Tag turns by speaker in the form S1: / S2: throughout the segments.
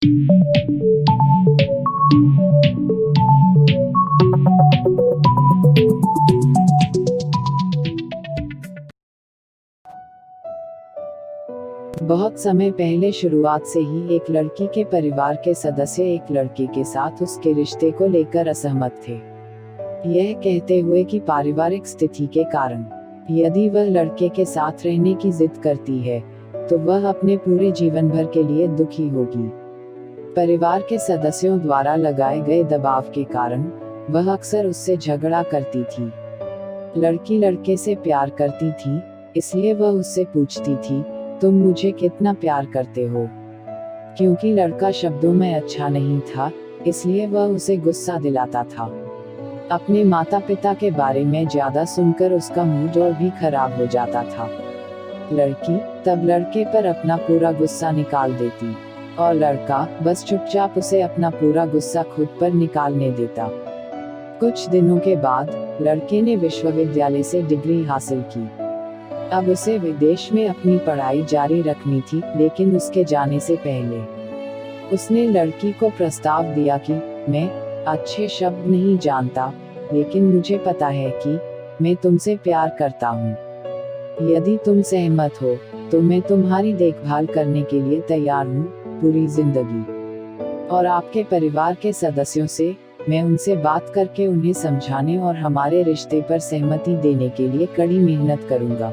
S1: बहुत समय पहले शुरुआत से ही एक लड़की के परिवार के सदस्य एक लड़के के साथ उसके रिश्ते को लेकर असहमत थे। यह कहते हुए कि पारिवारिक स्थिति के कारण यदि वह लड़के के साथ रहने की जिद करती है तो वह अपने पूरे जीवन भर के लिए दुखी होगी। परिवार के सदस्यों द्वारा लगाए गए दबाव के कारण वह अक्सर उससे झगड़ा करती थी। लड़की लड़के से प्यार करती थी, इसलिए वह उससे पूछती थी, तुम मुझे कितना प्यार करते हो? क्योंकि लड़का शब्दों में अच्छा नहीं था, इसलिए वह उसे गुस्सा दिलाता था। अपने माता पिता के बारे में ज्यादा सुनकर उसका मूड और भी खराब हो जाता था। लड़की तब लड़के पर अपना पूरा गुस्सा निकाल देती और लड़का बस चुपचाप उसे अपना पूरा गुस्सा खुद पर निकालने देता। कुछ दिनों के बाद लड़के ने विश्वविद्यालय से डिग्री हासिल की। अब उसे विदेश में अपनी पढ़ाई जारी रखनी थी, लेकिन उसके जाने से पहले उसने लड़की को प्रस्ताव दिया कि मैं अच्छे शब्द नहीं जानता, लेकिन मुझे पता है कि मैं तुमसे प्यार करता हूँ। यदि तुम सहमत हो तो मैं तुम्हारी देखभाल करने के लिए तैयार हूँ पूरी जिंदगी। और आपके परिवार के सदस्यों से मैं उनसे बात करके उन्हें समझाने और हमारे रिश्ते पर सहमति देने के लिए कड़ी मेहनत करूँगा।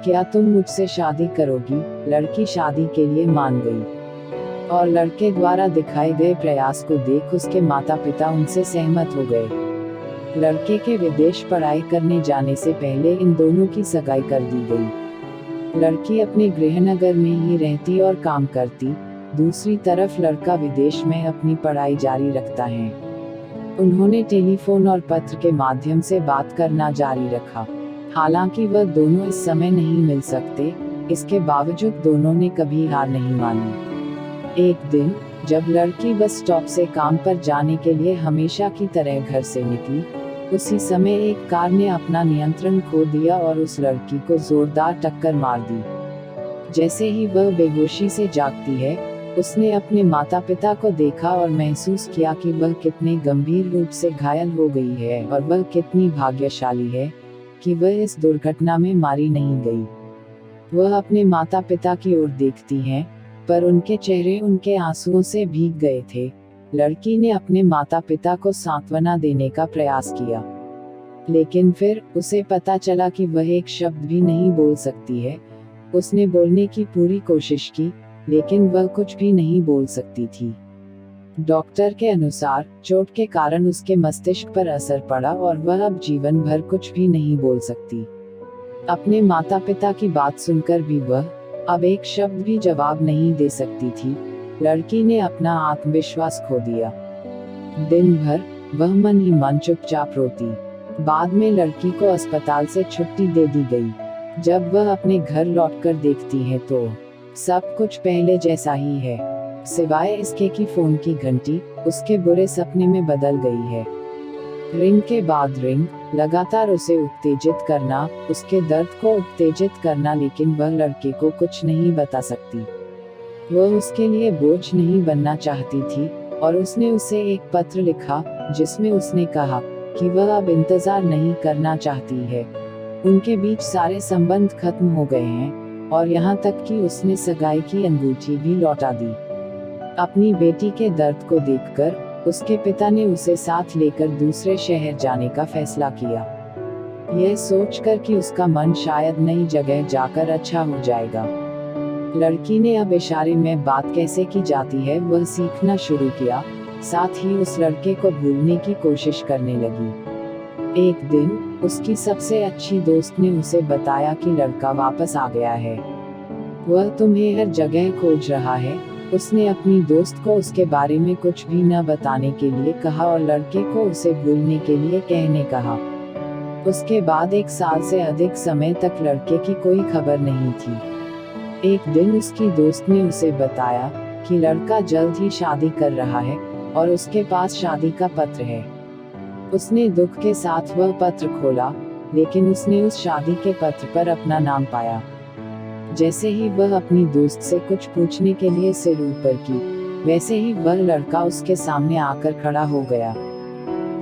S1: क्या तुम मुझसे शादी करोगी? लड़की शादी के लिए मान गई और लड़के द्वारा दिखाए गए प्रयास को देख उसके माता पिता उनसे सहमत हो गए। लड़के के विदेश पढ़ाई करने जाने से पहले इन दोनों की सगाई कर दी गई। लड़की अपने गृहनगर में ही रहती और काम करती, दूसरी तरफ लड़का विदेश में अपनी पढ़ाई जारी रखता है। उन्होंने टेलीफोन और पत्र के माध्यम से बात करना जारी रखा। हालांकि वह दोनों इस समय नहीं मिल सकते, इसके बावजूद दोनों ने कभी हार नहीं मानी। एक दिन जब लड़की बस स्टॉप से काम पर जाने के लिए हमेशा की तरह घर से निकली, उसी समय एक कार ने अपना नियंत्रण खो दिया और उस लड़की को जोरदार टक्कर मार दी। जैसे ही वह बेहोशी से जागती है, उसने अपने माता पिता को देखा और महसूस किया कि वह कितने गंभीर रूप से घायल हो गई है और वह कितनी भाग्यशाली है कि वह इस दुर्घटना में मारी नहीं गई। वह अपने माता पिता की ओर देखती हैं, पर उनके चेहरे उनके आंसुओं से भीग गए थे। लड़की ने अपने माता पिता को सांत्वना देने का प्रयास किया, लेकिन फिर उसे पता चला कि वह एक शब्द भी नहीं बोल सकती है। उसने बोलने की पूरी कोशिश की, लेकिन वह कुछ भी नहीं बोल सकती थी। डॉक्टर के अनुसार चोट के कारण उसके मस्तिष्क पर असर पड़ा और वह अब जीवन भर कुछ भी नहीं बोल सकती। अपने माता पिता की बात सुनकर भी वह अब एक शब्द भी जवाब नहीं दे सकती थी। लड़की ने अपना आत्मविश्वास खो दिया। दिन भर वह मन ही मन चुपचाप रोती। बाद में लड़की को अस्पताल से छुट्टी दे दी गई। जब वह अपने घर लौटकर देखती है तो सब कुछ पहले जैसा ही है, सिवाय इसके कि फोन की घंटी उसके बुरे सपने में बदल गई है। रिंग के बाद रिंग, लगातार उसे उत्तेजित करना, उसके दर्द को उत्तेजित करना, लेकिन वह लड़के को कुछ नहीं बता सकती। वह उसके लिए बोझ नहीं बनना चाहती थी और उसने उसे एक पत्र लिखा जिसमें उसने कहा कि वह अब इंतजार नहीं करना चाहती है। उनके बीच सारे संबंध खत्म हो गए हैं और यहाँ तक कि उसने सगाई की अंगूठी भी लौटा दी। अपनी बेटी के दर्द को देखकर उसके पिता ने उसे साथ लेकर दूसरे शहर जाने का फैसला किया, यह सोचकर कि उसका मन शायद नई जगह जाकर अच्छा हो जाएगा। लड़की ने अब इशारे में बात कैसे की जाती है वह सीखना शुरू किया, साथ ही उस लड़के को भूलने की कोशिश करने लगी। एक दिन उसकी सबसे अच्छी दोस्त ने उसे बताया कि लड़का वापस आ गया है, वह तुम्हें हर जगह खोज रहा है। उसने अपनी दोस्त को उसके बारे में कुछ भी न बताने के लिए कहा और लड़के को उसे भूलने के लिए कहने कहा। उसके बाद 1 साल से अधिक समय तक लड़के की कोई खबर नहीं थी। एक दिन उसकी दोस्त ने उसे बताया कि लड़का जल्द ही शादी कर रहा है और उसके पास शादी का पत्र है। उसने दुख के साथ वह पत्र खोला, लेकिन उसने उस शादी के पत्र पर अपना नाम पाया। जैसे ही वह अपनी दोस्त से कुछ पूछने के लिए सिर ऊपर की, वैसे ही वह लड़का उसके सामने आकर खड़ा हो गया।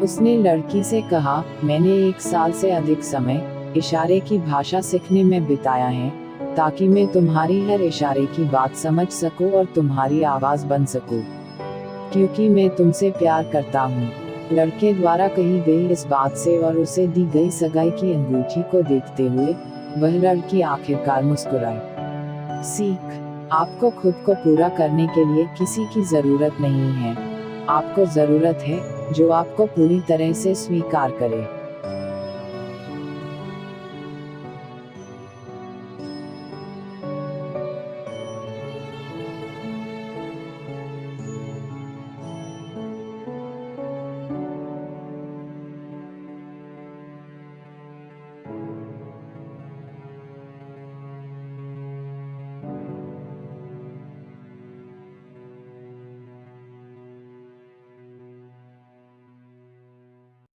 S1: उसने लड़की से कहा, मैंने 1 साल से अधिक समय इशारे की भाषा सीखने में बिताया है, ताकि मैं तुम्हारी हर इशारे की बात समझ सकूं और तुम्हारी आवाज बन सकूं, क्योंकि मैं तुमसे प्यार करता हूँ। लड़के द्वारा कही गई इस बात से और उसे दी गई सगाई की अंगूठी को देखते हुए वह लड़की आखिरकार मुस्कुराई। सीख, आपको खुद को पूरा करने के लिए किसी की जरूरत नहीं है। आपको जरूरत है जो आपको पूरी तरह से स्वीकार करे।